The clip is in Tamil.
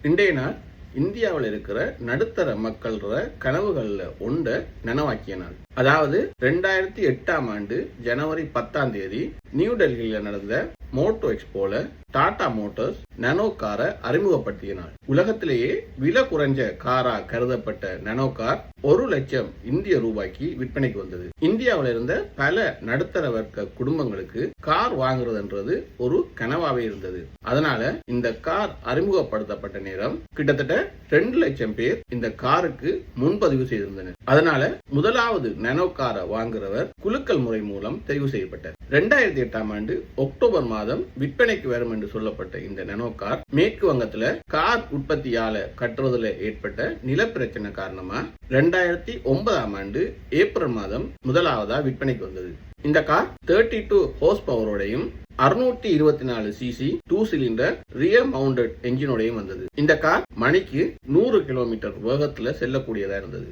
இன்றைய நாள் இந்தியாவில் இருக்கிற நடுத்தர மக்களோட கனவுகள்ல ஒன்றை நனவாக்கிய நாள். அதாவது 2008ஆம் ஆண்டு ஜனவரி 10ஆம் தேதி நியூ டெல்லியில நடந்த மோட்டோ எக்ஸ்போல டாடா மோட்டார்ஸ் நானோ காரை அறிமுகப்படுத்திய நாள். உலகத்திலேயே விலை குறைஞ்ச காரா கருதப்பட்ட நானோ கார் 1 லட்சம் இந்திய ரூபாய்க்கு விற்பனைக்கு வந்தது. இந்தியாவில இருந்த பல நடுத்தர வர்க்க குடும்பங்களுக்கு கார் வாங்குறதுன்றது ஒரு கனவாவே இருந்தது. அதனால இந்த கார் அறிமுகப்படுத்தப்பட்ட நேரம் கிட்டத்தட்ட 2 லட்சம் பேர் இந்த காருக்கு முன்பதிவு செய்திருந்தனர். அதனால முதலாவது நானோ காரை வாங்குறவர் குலுக்கல் முறை மூலம் தெரிவு செய்யப்பட்டார். 2008ஆம் ஆண்டு அக்டோபர் மாதம் விற்பனைக்கு வரும் என்று சொல்லப்பட்ட இந்த நானோ கார் மேற்கு வங்கத்துல கார் உற்பத்தியால கட்டுறதுல ஏற்பட்ட நிலப்பிரச்சனை காரணமா 2009ஆம் ஆண்டு ஏப்ரல் மாதம் முதலாவதா விற்பனைக்கு வந்தது. இந்த கார் 32 ஹார்ஸ் பவரோடையும் 624 சிசி 2 சிலிண்டர் ரியர் மவுண்டட் என்ஜினோடையும் வந்தது. இந்த கார் மணிக்கு 100 கிலோமீட்டர் வேகத்துல செல்லக்கூடியதா இருந்தது.